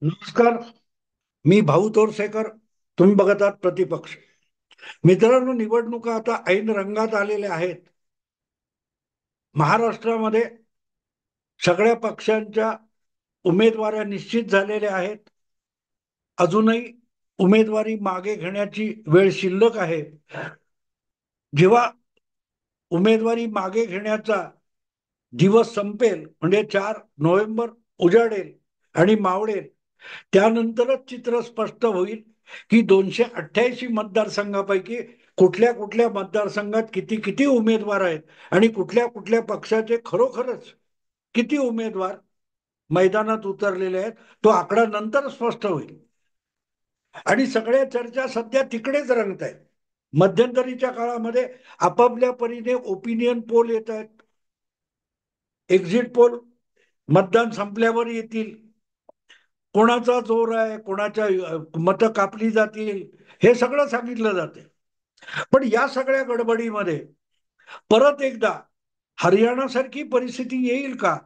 नमस्कार. मी भाऊ तोरसेकर. तुम्ही बघत आहात प्रतिपक्ष. मित्रांनो, निवडणुका आता ऐन रंगात आलेल्या आहेत. महाराष्ट्रामध्ये सगळ्या पक्षांच्या उमेदवाऱ्या निश्चित झालेल्या आहेत. अजूनही उमेदवारी मागे घेण्याची वेळ शिल्लक आहे. जेव्हा उमेदवारी मागे घेण्याचा दिवस संपेल, म्हणजे 4 नोव्हेंबर उजाडेल आणि मावळेल, त्यानंतरच चित्र स्पष्ट होईल की 288 मतदारसंघापैकी कुठल्या कुठल्या मतदारसंघात किती किती उमेदवार आहेत आणि कुठल्या कुठल्या पक्षाचे खरोखरच किती उमेदवार मैदानात उतरलेले आहेत. तो आकडा नंतर स्पष्ट होईल. आणि सगळ्या चर्चा सध्या तिकडेच रंगत आहेत. मध्यंतरीच्या काळामध्ये आपापल्या परीने ओपिनियन पोल येत आहेत, एक्झिट पोल मतदान संपल्यावर येतील, कोणाचा जोर आहे, कोणाच्या मतं कापली जातील, हे सगळं सांगितलं जाते. पण या सगळ्या गडबडीमध्ये परत एकदा हरियाणासारखी परिस्थिती येईल का,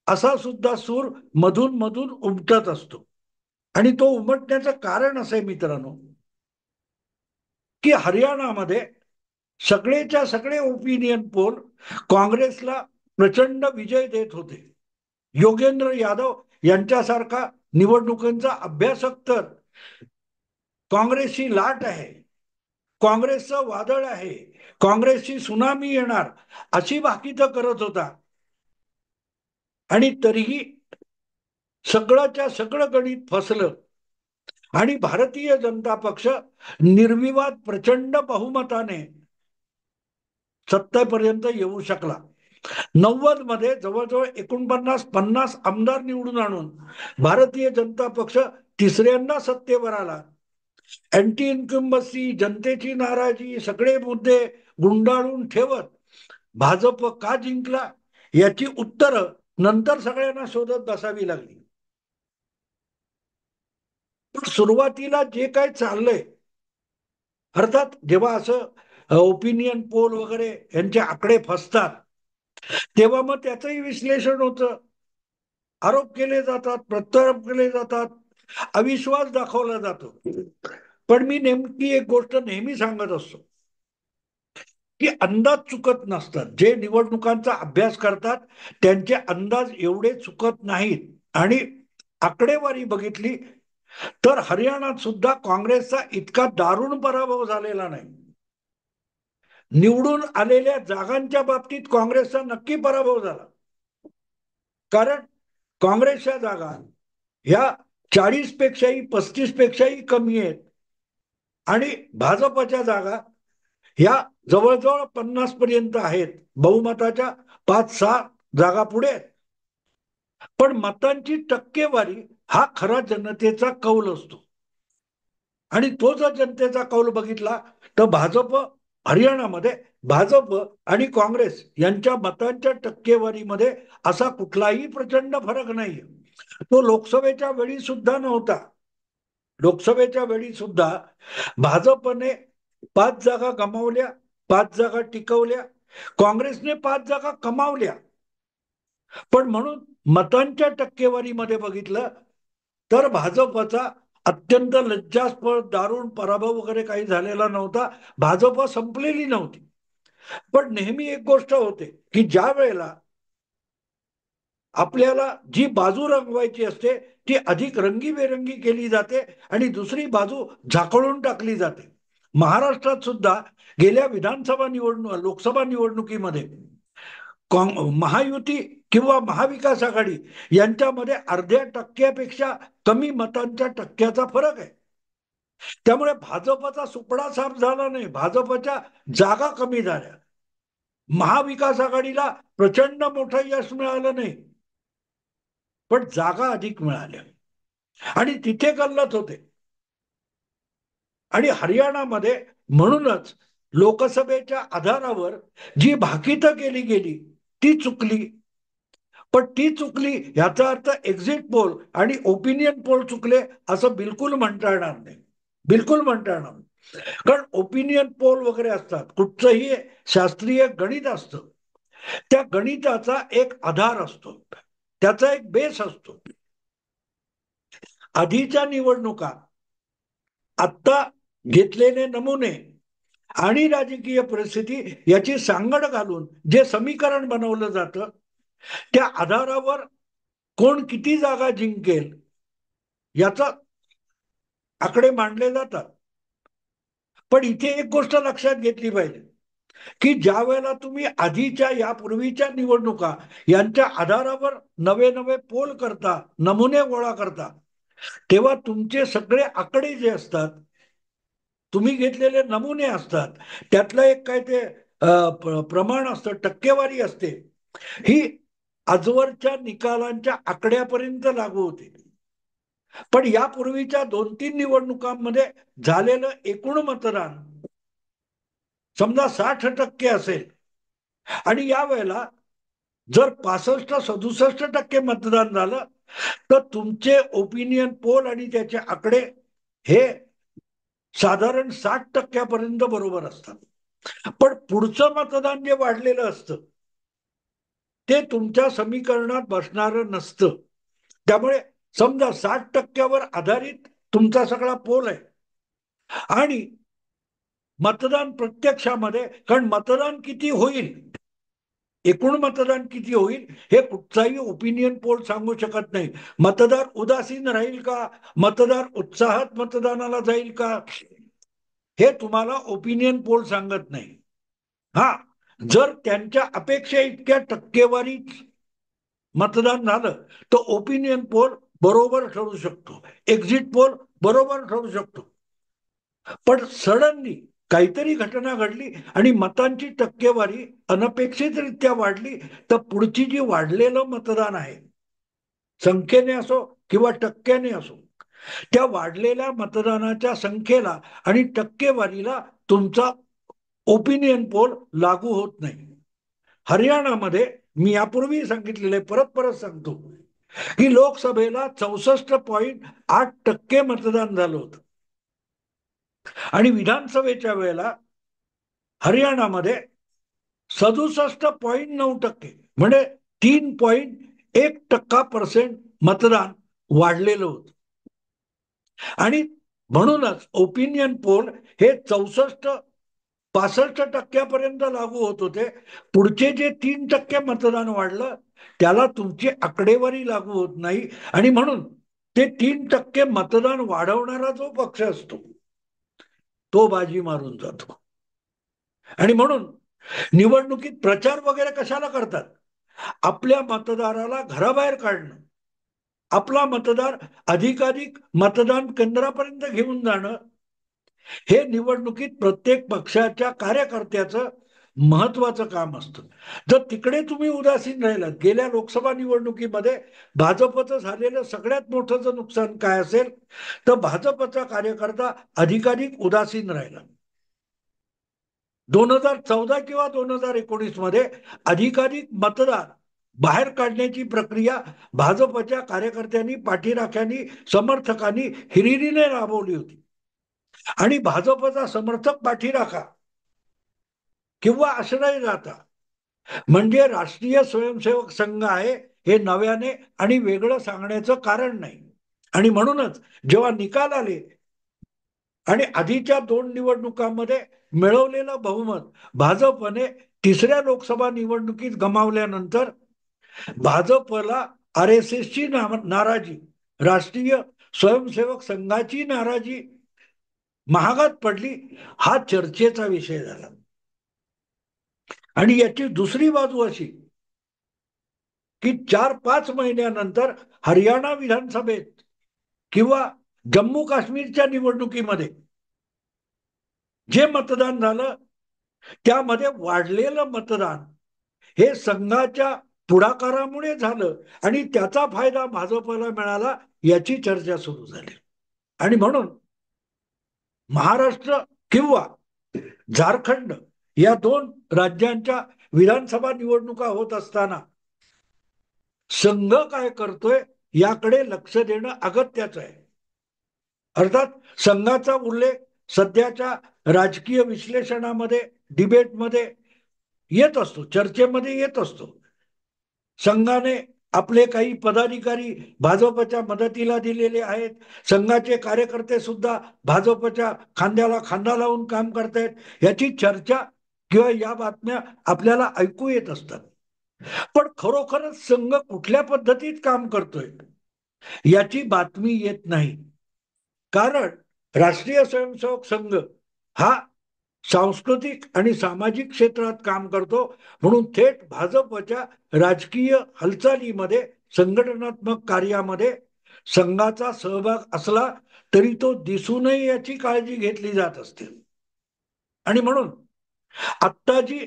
असा सुद्धा सूर मधून मधून उमटत असतो. आणि तो उमटण्याचं कारण असं आहे मित्रांनो, की हरियाणामध्ये सगळेच्या सगळे ओपिनियन पोल काँग्रेसला प्रचंड विजय देत होते. योगेंद्र यादव यांच्यासारखा निवडणुकांचा अभ्यासक तर काँग्रेसची लाट आहे, काँग्रेसचं वादळ आहे, काँग्रेसची सुनामी येणार, अशी भाकीतं करत होता. आणि तरीही सगळंच्या सगळं गणित फसलं आणि भारतीय जनता पक्ष निर्विवाद प्रचंड बहुमताने सत्तेपर्यंत येऊ शकला. 90 मध्ये जवळजवळ 49-50 आमदार निवडून आणून भारतीय जनता पक्ष तिसऱ्यांदा सत्तेवर आला. अँटी इन्कम्बन्सी, जनतेची नाराजी, सगळे मुद्दे गुंडाळून ठेवत भाजप का जिंकला, याची उत्तरं नंतर सगळ्यांना शोधत बसावी लागली. पण सुरुवातीला जे काय चाललंय, अर्थात जेव्हा असं ओपिनियन पोल वगैरे यांचे आकडे फसतात, तेव्हा मग त्याचंही विश्लेषण होतं, आरोप केले जातात, प्रत्यारोप केले जातात, अविश्वास दाखवला जातो. पण मी नेमकी एक गोष्ट नेहमी सांगत असतो, की अंदाज चुकत नसतात. जे निवडणुकांचा अभ्यास करतात त्यांचे अंदाज एवढे चुकत नाहीत. आणि आकडेवारी बघितली तर हरियाणात सुद्धा काँग्रेसचा इतका दारुण पराभव झालेला नाही. निवडून आलेल्या जागांच्या बाबतीत काँग्रेसचा नक्की पराभव झाला. कारण काँग्रेसच्या जागा ह्या 40 पेक्षाही 35 पेक्षाही कमी आहेत आणि भाजपच्या जागा ह्या जवळजवळ 50 पर्यंत आहेत. बहुमताच्या 5-6 जागा पुढे आहेत. पण मतांची टक्केवारी हा खरा जनतेचा कौल असतो. आणि तो जर जनतेचा कौल बघितला तर भाजप हरियाणामध्ये, भाजप आणि काँग्रेस यांच्या मतांच्या टक्केवारीमध्ये असा कुठलाही प्रचंड फरक नाही. तो लोकसभेच्या वेळी सुद्धा नव्हता. लोकसभेच्या वेळी सुद्धा भाजपने 5 जागा गमावल्या, 5 जागा टिकवल्या, काँग्रेसने 5 जागा कमावल्या. पण म्हणून मतांच्या टक्केवारीमध्ये बघितलं तर भाजपचा अत्यंत लज्जास्पद दारुण पराभव वगैरे काही झालेला नव्हता. भाजप संपलेली नव्हती. पण नेहमी एक गोष्ट होते, की ज्या वेळेला आपल्याला जी बाजू रंगवायची असते ती अधिक रंगीबेरंगी केली जाते आणि दुसरी बाजू झाकळून टाकली जाते. महाराष्ट्रात सुद्धा गेल्या विधानसभा निवडणूक लोकसभा निवडणुकीमध्ये महायुती किंवा महाविकास आघाडी यांच्यामध्ये अर्ध्या टक्क्यापेक्षा कमी मतांच्या टक्क्याचा फरक आहे. त्यामुळे भाजपचा सुपडा साफ झाला नाही, भाजपच्या जागा कमी झाल्या. महाविकास आघाडीला प्रचंड मोठं यश मिळालं नाही, पण जागा अधिक मिळाल्या आणि तिथे गल्लत होते. आणि हरियाणामध्ये म्हणूनच लोकसभेच्या आधारावर जी भाकीतं केली गेली ती चुकली. पण ती चुकली याचा अर्थ एक्झिट पोल आणि ओपिनियन पोल चुकले असं बिलकुल म्हणता येणार नाही. बिलकुल म्हणता येणार नाही. कारण ओपिनियन पोल वगैरे असतात, कुठचंही शास्त्रीय गणित असतं, त्या गणिताचा एक आधार असतो, त्याचा एक बेस असतो. आधीच्या निवडणुका, आत्ता घेतलेले नमुने आणि राजकीय परिस्थिती याची सांगड घालून जे समीकरण बनवलं जातं, त्या आधारावर कोण किती जागा जिंकेल याचा आकडे मांडले जातात. पण इथे एक गोष्ट लक्षात घेतली पाहिजे की ज्या वेळेला तुम्ही आधीच्या यापूर्वीच्या निवडणुका यांच्या आधारावर नवे नवे पोल करता, नमुने गोळा करता, तेव्हा तुमचे सगळे आकडे जे असतात, तुम्ही घेतलेले नमुने असतात, त्यातलं एक काय ते प्रमाण असतं, टक्केवारी असते, ही आजवरच्या निकालांच्या आकड्यापर्यंत लागू होते. पण यापूर्वीच्या 2-3 निवडणुकांमध्ये झालेलं एकूण मतदान समजा 60% असेल आणि यावेळेला जर 65-67% मतदान झालं, तर तुमचे ओपिनियन पोल आणि त्याचे आकडे हे साधारण 60% बरोबर असतात. पण पुढचं मतदान जे वाढलेलं असतं ते तुमच्या समीकरणात बसणारं नसतं. त्यामुळे समजा 60%वर आधारित तुमचा सगळा पोल आहे आणि मतदान प्रत्यक्षामध्ये, कारण मतदान किती होईल, एकूण मतदान किती होईल हे कुठचाही ओपिनियन पोल सांगू शकत नाही. मतदार उदासीन राहील का, मतदार उत्साहात मतदानाला जाईल का, हे तुम्हाला ओपिनियन पोल सांगत नाही. हा, जर त्यांच्या अपेक्षा इतक्या टक्केवारीत मतदान झालं तर ओपिनियन पोल बरोबर ठरू शकतो, एक्झिट पोल बरोबर ठरू शकतो. पण सडनली काहीतरी घटना घडली आणि मतांची टक्केवारी अनपेक्षितरित्या वाढली, तर पुढची जी वाढलेलं मतदान आहे, संख्येने असो किंवा टक्क्याने असो, त्या वाढलेल्या मतदानाच्या संख्येला आणि टक्केवारीला तुमचा ओपिनियन पोल लागू होत नाही. हरियाणामध्ये मी यापूर्वी सांगितलेले परत परत सांगतो की लोकसभेला 64.8% मतदान झालं होतं आणि विधानसभेच्या वेळेला हरियाणामध्ये 67.9%, म्हणजे 3.1% मतदान वाढलेलं होतं. आणि म्हणूनच ओपिनियन पोल हे 64-65% लागू होत होते. पुढचे जे 3% मतदान वाढलं त्याला तुमची आकडेवारी लागू होत नाही आणि म्हणून ते 3% मतदान वाढवणारा जो पक्ष असतो तो बाजी मारून जातो. आणि म्हणून निवडणुकीत प्रचार वगैरे कशाला करतात? आपल्या मतदाराला घराबाहेर काढणं, आपला मतदार अधिकाधिक मतदान केंद्रापर्यंत घेऊन जाणं, हे निवडणुकीत प्रत्येक पक्षाच्या कार्यकर्त्याचं महत्वाचं काम असतं. जर तिकडे तुम्ही उदासीन राहिलात, गेल्या लोकसभा निवडणुकीमध्ये भाजपचं झालेलं सगळ्यात मोठं जर नुकसान काय असेल तर भाजपचा कार्यकर्ता अधिकाधिक उदासीन राहिला. 2014 किंवा 2019 मध्ये अधिकाधिक मतदार बाहेर काढण्याची प्रक्रिया भाजपच्या कार्यकर्त्यांनी, पाठीराख्यांनी, समर्थकांनी हिरिरीने राबवली होती. आणि भाजपचा समर्थक पाठीराखा किंवा आश्रय दाता म्हणजे राष्ट्रीय स्वयंसेवक संघ आहे हे नव्याने आणि वेगळं सांगण्याचं कारण नाही. आणि म्हणूनच जेव्हा निकाल आले आणि आधीच्या 2 निवडणुकांमध्ये मिळवलेलं बहुमत भाजपने तिसऱ्या लोकसभा निवडणुकीत गमावल्यानंतर भाजपला RSSची नाराजी, राष्ट्रीय स्वयंसेवक संघाची नाराजी महागात पडली, हा चर्चेचा विषय झाला. आणि याची दुसरी बाजू अशी की 4-5 महिन्यानंतर हरियाणा विधानसभेत किंवा जम्मू काश्मीरच्या निवडणुकीमध्ये जे मतदान झालं त्यामध्ये वाढलेलं मतदान हे संघाच्या पुढाकारामुळे झालं आणि त्याचा फायदा भाजपला मिळाला, याची चर्चा सुरू झाली. आणि म्हणून महाराष्ट्र किंवा झारखंड या 2 राज्यांच्या विधानसभा निवडणुका होत असताना संघ काय करतोय याकडे लक्ष देणं अगत्याचं आहे. अर्थात संघाचा उल्लेख सध्याच्या राजकीय विश्लेषणामध्ये, डिबेटमध्ये येत असतो, चर्चेमध्ये येत असतो. संघाने आपले काही पदाधिकारी भाजपच्या मदतीला दिलेले आहेत. संघाचे कार्यकर्ते सुद्धा भाजपच्या खांद्याला खांदा लावून काम करतायत, याची चर्चा किंवा या बातम्या आपल्याला ऐकू येत असतात. पण खरोखरच संघ कुठल्या पद्धतीत काम करतोय याची बातमी येत नाही. कारण राष्ट्रीय स्वयंसेवक संघ हा सांस्कृतिक आणि सामाजिक क्षेत्रात काम करतो, म्हणून थेट भाजपच्या राजकीय हालचालीमध्ये, संघटनात्मक कार्यामध्ये संघाचा सहभाग असला तरी तो दिसू नये याची काळजी घेतली जात असते. आणि म्हणून आत्ता जी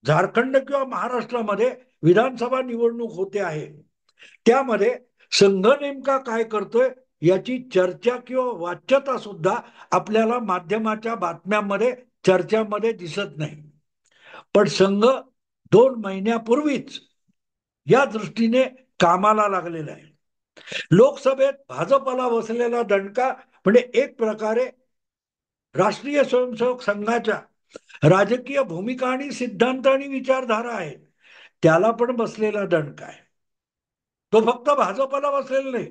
झारखंड किंवा महाराष्ट्रामध्ये विधानसभा निवडणूक होते आहे, त्यामध्ये संघ नेमका काय करतोय याची चर्चा किंवा वाच्यता सुद्धा आपल्याला माध्यमाच्या बातम्यांमध्ये, चर्चामध्ये दिसत नाही. पण संघ 2 महिन्यापूर्वीच या दृष्टीने कामाला लागलेला आहे. लोकसभेत भाजपला बसलेला दणका म्हणजे एक प्रकारे राष्ट्रीय स्वयंसेवक संघाच्या राजकीय भूमिका आणि सिद्धांत आणि विचारधारा आहे, त्याला पण बसलेला दणका आहे. तो फक्त भाजपला बसलेला नाही,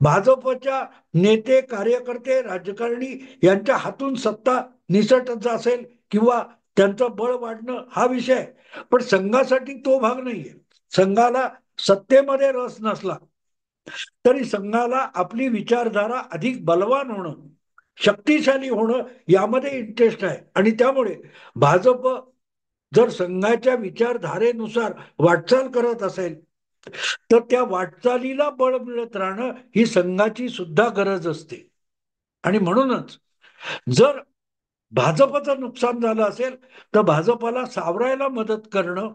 भाजपच्या नेते, कार्यकर्ते, राजकारणी यांच्या हातून सत्ता निसटत असेल किंवा त्यांचं बळ वाढणं हा विषय, पण संघासाठी तो भाग नाहीये. संघाला सत्तेमध्ये रस नसला तरी संघाला आपली विचारधारा अधिक बलवान होणं, शक्तिशाली होणं यामध्ये इंटरेस्ट आहे. आणि त्यामुळे भाजप जर संघाच्या विचारधारेनुसार वाटचाल करत असेल तर त्या वाटचालीला बळ मिळत राहणं ही संघाची सुद्धा गरज असते. आणि म्हणूनच जर भाजपचं नुकसान झालं असेल तर भाजपला सावरायला मदत करणं,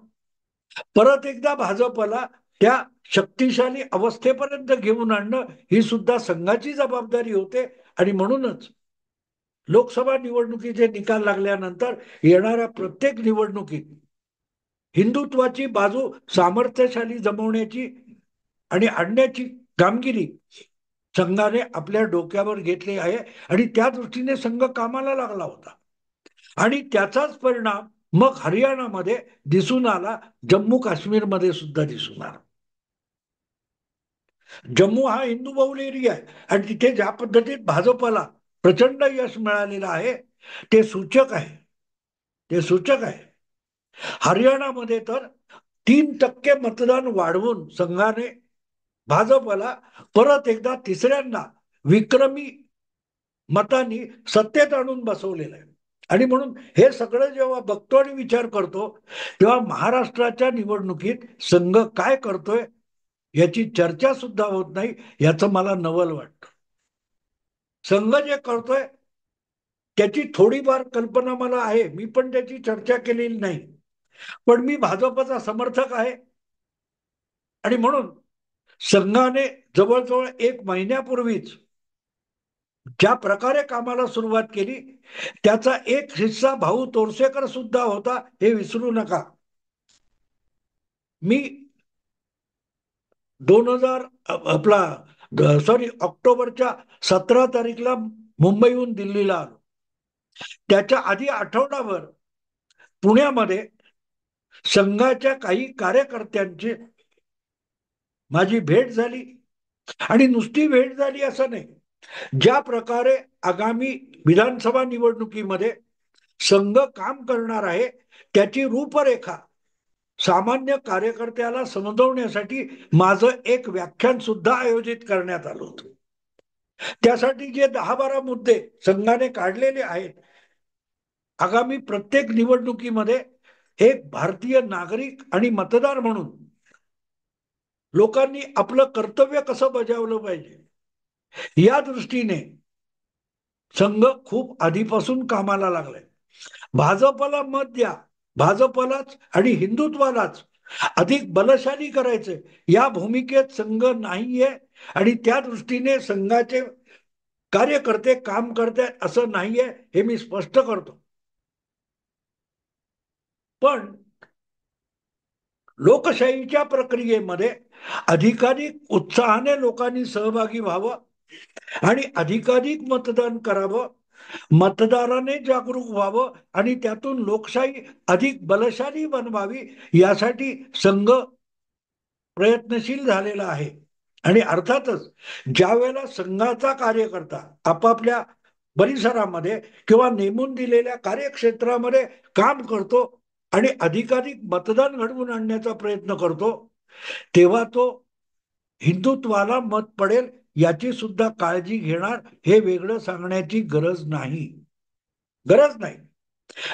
परत एकदा भाजपला त्या शक्तिशाली अवस्थेपर्यंत घेऊन आणणं ही सुद्धा संघाची जबाबदारी होते. आणि म्हणूनच लोकसभा निवडणुकीचे निकाल लागल्यानंतर येणाऱ्या प्रत्येक निवडणुकीत हिंदुत्वाची बाजू सामर्थ्यशाली जमवण्याची आणि आणण्याची कामगिरी संघाने आपल्या डोक्यावर घेतली आहे. आणि त्या दृष्टीने संघ कामाला लागला होता. आणि त्याचाच परिणाम मग हरियाणामध्ये दिसून आला, जम्मू काश्मीरमध्ये सुद्धा दिसून आला. जम्मू हा हिंदू बहुल एरिया आहे आणि तिथे ज्या पद्धतीत भाजपला प्रचंड यश मिळालेलं आहे ते सूचक आहे, ते सूचक आहे. हरियाणामध्ये तर 3% मतदान वाढवून संघाने भाजपला परत एकदा तिसऱ्यांदा विक्रमी मतांनी सत्तेत आणून बसवलेलं आहे. आणि म्हणून हे सगळं जेव्हा बघतो आणि विचार करतो तेव्हा महाराष्ट्राच्या निवडणुकीत संघ काय करतोय याची चर्चा सुद्धा होत नाही, याचं मला नवल वाटतं. संघ जे करतोय त्याची थोडीफार कल्पना मला आहे, मी पण त्याची चर्चा केलेली नाही, पण मी भाजपचा समर्थक आहे. आणि म्हणून संघाने जवळजवळ 1 महिन्यापूर्वीच ज्या प्रकारे कामाला सुरुवात केली त्याचा एक हिस्सा भाऊ तोरसेकर सुद्धा होता, हे विसरू नका. मी 2000 ऑक्टोबरच्या 17 तारीखला मुंबईहून दिल्लीला आलो. त्याच्या आधी आठवडाभर पुण्यामध्ये संघाच्या काही कार्यकर्त्यांची माझी भेट झाली. आणि नुसती भेट झाली असं नाही, ज्या प्रकारे आगामी विधानसभा निवडणुकीमध्ये संघ काम करणार आहे त्याची रूपरेखा सामान्य कार्यकर्त्याला समजवण्यासाठी माझं एक व्याख्यान सुद्धा आयोजित करण्यात आलं होतं. त्यासाठी जे 10-12 मुद्दे संघाने काढलेले आहेत, आगामी प्रत्येक निवडणुकीमध्ये एक भारतीय नागरिक आणि मतदार म्हणून लोकांनी आपलं कर्तव्य कसं बजावलं पाहिजे या दृष्टीने संघ खूप आधीपासून कामाला लागलाय. भाजपला मत द्या, भाजपलाच आणि हिंदुत्वालाच अधिक बलशाली करायचंय या भूमिकेत संघ नाहीये. आणि त्या दृष्टीने संघाचे कार्यकर्ते काम करतायत असं नाहीये, हे मी स्पष्ट करतो. पण लोकशाहीच्या प्रक्रियेमध्ये अधिकाधिक उत्साहाने लोकांनी सहभागी व्हावं आणि अधिकाधिक मतदान करावं, मतदाराने जागरूक व्हावं आणि त्यातून लोकशाही अधिक बलशाली बनवावी यासाठी संघ प्रयत्नशील झालेला आहे. आणि अर्थातच ज्या वेळेला संघाचा कार्यकर्ता आपापल्या परिसरामध्ये किंवा नेमून दिलेल्या कार्यक्षेत्रामध्ये काम करतो आणि अधिकाधिक मतदान घडवून आणण्याचा प्रयत्न करतो, तेव्हा तो हिंदुत्वाला मत पडेल याची सुद्धा काळजी घेणार, हे वेगळं सांगण्याची गरज नाही. गरज नाही.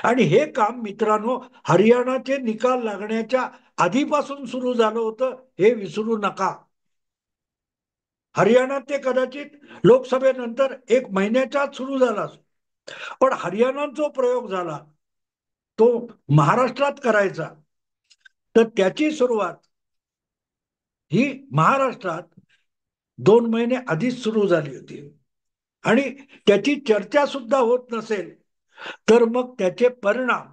आणि हे काम मित्रांनो हरियाणाचे निकाल लागण्याच्या आधीपासून सुरू झालं होतं, हे विसरू नका. हरियाणात ते कदाचित लोकसभेनंतर 1 महिन्याच्या आत सुरू झाला, पण हरियाणात जो प्रयोग झाला तो महाराष्ट्रात करायचा, तर त्याची सुरुवात ही महाराष्ट्रात 2 महिने आधीच सुरू झाली होती. आणि त्याची चर्चा सुद्धा होत नसेल तर मग त्याचे परिणाम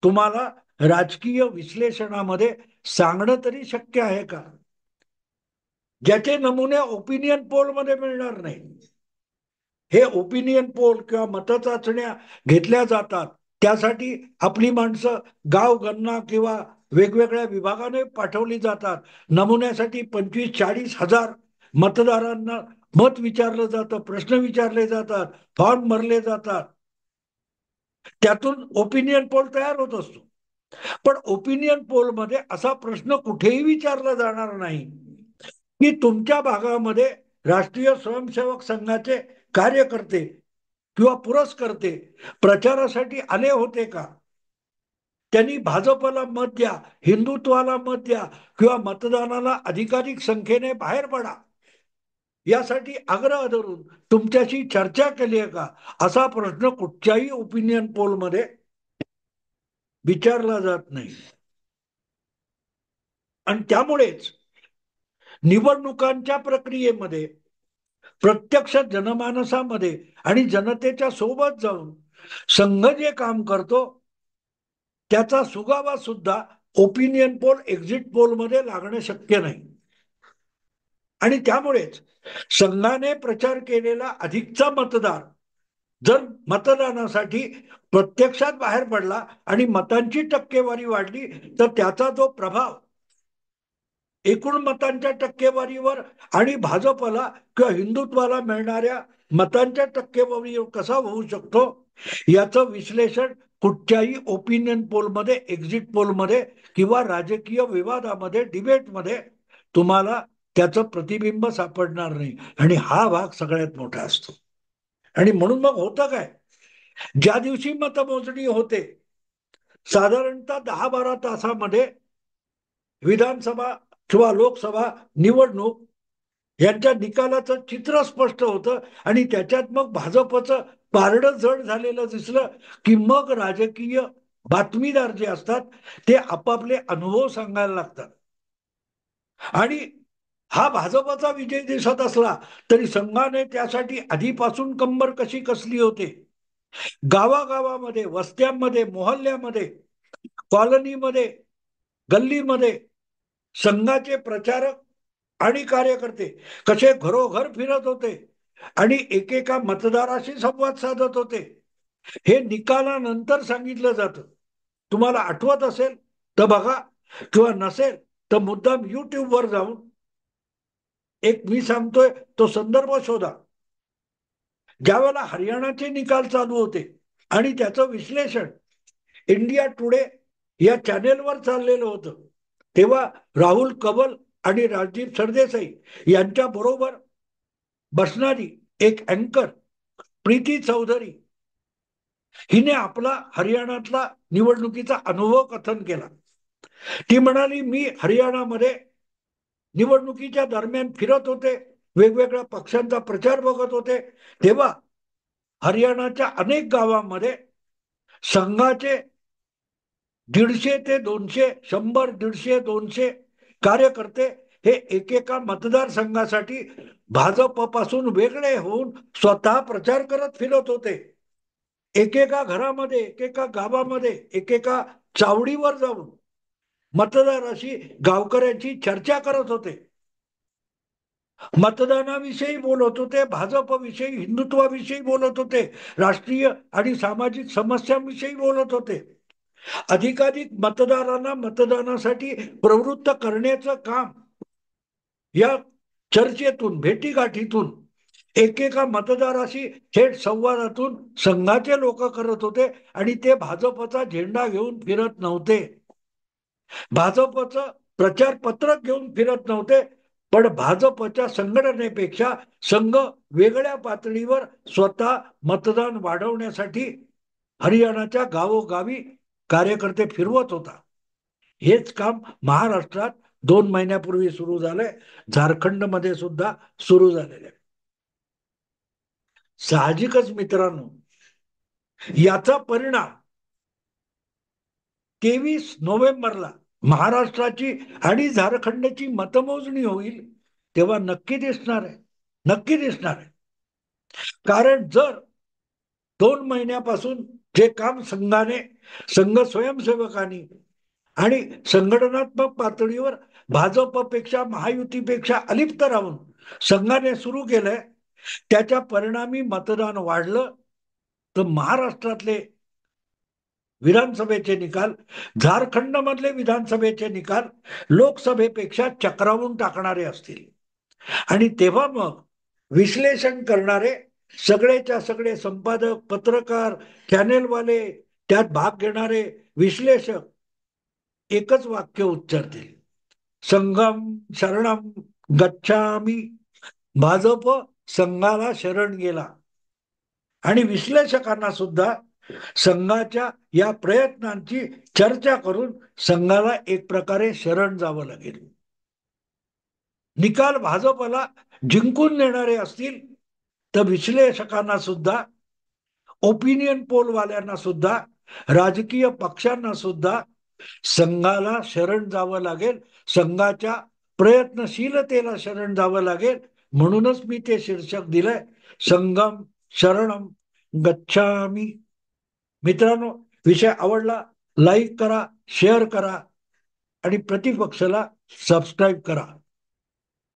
तुम्हाला राजकीय विश्लेषणामध्ये सांगणं तरी शक्य आहे का? ज्याचे नमुने ओपिनियन पोल मध्ये मिळणार नाही. हे ओपिनियन पोल किंवा मतचाचण्या घेतल्या जातात, त्यासाठी आपली माणसं गाव गणना किंवा वेगवेगळ्या विभागाने पाठवली जातात. नमुन्यासाठी 25-40 हजार मतदारांना मत विचारलं जातं, प्रश्न विचारले जातात, फॉर्म भरले जातात, त्यातून ओपिनियन पोल तयार होत असतो. पण ओपिनियन पोल मध्ये असा प्रश्न कुठेही विचारला जाणार नाही की तुमच्या भागामध्ये राष्ट्रीय स्वयंसेवक संघाचे कार्यकर्ते किंवा पुरस्कर्ते प्रचारासाठी आले होते का, त्यांनी भाजपला मत द्या, हिंदुत्वाला मत द्या किंवा मतदानाला अधिकाधिक संख्येने बाहेर पडा यासाठी आग्रह धरून तुमच्याशी चर्चा केली आहे का, असा प्रश्न कुठच्याही ओपिनियन पोलमध्ये विचारला जात नाही. आणि त्यामुळेच निवडणुकांच्या प्रक्रियेमध्ये प्रत्यक्ष जनमानसामध्ये आणि जनतेच्या सोबत जाऊन संघ जे काम करतो त्याचा सुगावा सुद्धा ओपिनियन पोल, एक्झिट पोल मध्ये लागणं शक्य नाही. आणि त्यामुळेच संघाने प्रचार केलेला अधिकचा मतदार जर मतदानासाठी प्रत्यक्षात बाहेर पडला आणि मतांची टक्केवारी वाढली, तर त्याचा जो प्रभाव एकूण मतांच्या टक्केवारीवर आणि भाजपला किंवा हिंदुत्वाला मिळणाऱ्या मतांच्या टक्केवारीवर कसा होऊ शकतो, याचं विश्लेषण कुठच्याही ओपिनियन पोलमध्ये, एक्झिट पोलमध्ये किंवा राजकीय विवादामध्ये, डिबेटमध्ये तुम्हाला त्याचं प्रतिबिंब सापडणार नाही. आणि हा भाग सगळ्यात मोठा असतो. आणि म्हणून मग होतं काय, ज्या दिवशी मतमोजणी होते साधारणतः 10-12 तासामध्ये विधानसभा किंवा लोकसभा निवडणूक यांच्या निकालाचं चित्र स्पष्ट होतं. आणि त्याच्यात मग भाजपचं पारडं जड झालेलं दिसलं की मग राजकीय बातमीदार जे असतात ते आपापले अनुभव सांगायला लागतात. आणि हा भाजपचा विजय दिसत असला तरी संघाने त्यासाठी आधीपासून कंबर कशी कसली होते. गावागावामध्ये, वस्त्यांमध्ये, मोहल्ल्यामध्ये, कॉलनीमध्ये, गल्लीमध्ये संघाचे प्रचारक आणि कार्यकर्ते कसे घरोघर फिरत होते आणि एकेका मतदाराशी संवाद साधत होते, हे निकालानंतर सांगितलं जातं. तुम्हाला आठवत असेल तर बघा, किंवा नसेल तर मुद्दाम युट्यूबवर जाऊन एक मी सांगतोय तो संदर्भ शोधा. ज्यावेळेला हरियाणाचे निकाल चालू होते आणि त्याचं विश्लेषण इंडिया टुडे या चॅनेलवर चाललेलं होतं, तेव्हा राहुल कबल आणि राजदीप सरदेसाई यांच्या बरोबर बसणारी एक अँकर प्रीती चौधरी हिने आपला हरियाणातला निवडणुकीचा अनुभव कथन केला. ती म्हणाली, मी हरियाणामध्ये निवडणुकीच्या दरम्यान फिरत होते, वेगवेगळ्या पक्षांचा प्रचार बघत होते, तेव्हा हरियाणाच्या अनेक गावांमध्ये संघाचे 150 ते 200, 100, 150, 200 कार्यकर्ते हे एकेका मतदारसंघासाठी भाजपपासून वेगळे होऊन स्वतः प्रचार करत फिरत होते. एकेका घरामध्ये, एकेका गावामध्ये, एकेका चावडीवर जाऊन मतदाराशी, गावकऱ्यांची चर्चा करत होते, मतदानाविषयी बोलत होते, भाजपविषयी, हिंदुत्वाविषयी बोलत होते, राष्ट्रीय आणि सामाजिक समस्यांविषयी बोलत होते. अधिकाधिक मतदारांना मतदानासाठी प्रवृत्त करण्याचं काम या चर्चेतून, भेटीगाठीतून, एकेका मतदाराशी थेट संवादातून संघाचे लोक करत होते. आणि ते भाजपचा झेंडा घेऊन फिरत नव्हते, भाजपचं प्रचार पत्रक घेऊन फिरत नव्हते, पण भाजपच्या संघटनेपेक्षा संघ वेगळ्या पातळीवर स्वतः मतदान वाढवण्यासाठी हरियाणाच्या गावोगावी कार्यकर्ते फिरवत होता. हेच काम महाराष्ट्रात 2 महिन्यापूर्वी सुरू झालंय, झारखंडमध्ये सुद्धा सुरू झालेलं आहे. साहजिकच मित्रांनो, याचा परिणाम 23 नोव्हेंबरला महाराष्ट्राची आणि झारखंडची मतमोजणी होईल तेव्हा नक्की दिसणार आहे, नक्की दिसणार आहे. कारण जर 2 महिन्यापासून जे काम संघाने, संघ स्वयंसेवकांनी आणि संघटनात्मक पातळीवर भाजपपेक्षा, महायुतीपेक्षा अलिप्त राहून संघाने सुरू केलंय, त्याच्या परिणामी मतदान वाढलं, तर महाराष्ट्रातले विधानसभेचे निकाल, झारखंड मधले विधानसभेचे निकाल लोकसभेपेक्षा चक्रावून टाकणारे असतील. आणि तेव्हा मग विश्लेषण करणारे सगळेच्या सगळे संपादक, पत्रकार, चॅनेलवाले, त्यात भाग घेणारे विश्लेषक एकच वाक्य उच्चारतील: संघम शरणम गच्छामी. भाजप संघाला शरण गेला. आणि विश्लेषकांना सुद्धा संघाच्या या प्रयत्नांची चर्चा करून संघाला एक प्रकारे शरण जावं लागेल. निकाल भाजपला जिंकून नेणारे असतील तर विश्लेषकांना सुद्धा, ओपिनियन पोलवाल्यांना सुद्धा, राजकीय पक्षांना सुद्धा संघाला शरण जावं लागेल, संघाच्या प्रयत्नशीलतेला शरण जावं लागेल. म्हणूनच मी ते शीर्षक दिलंय: संघम शरणम गच्छामी. मित्रांनो, विषय आवडला, लाईक करा, शेअर करा आणि प्रतिपक्षला सबस्क्राईब करा.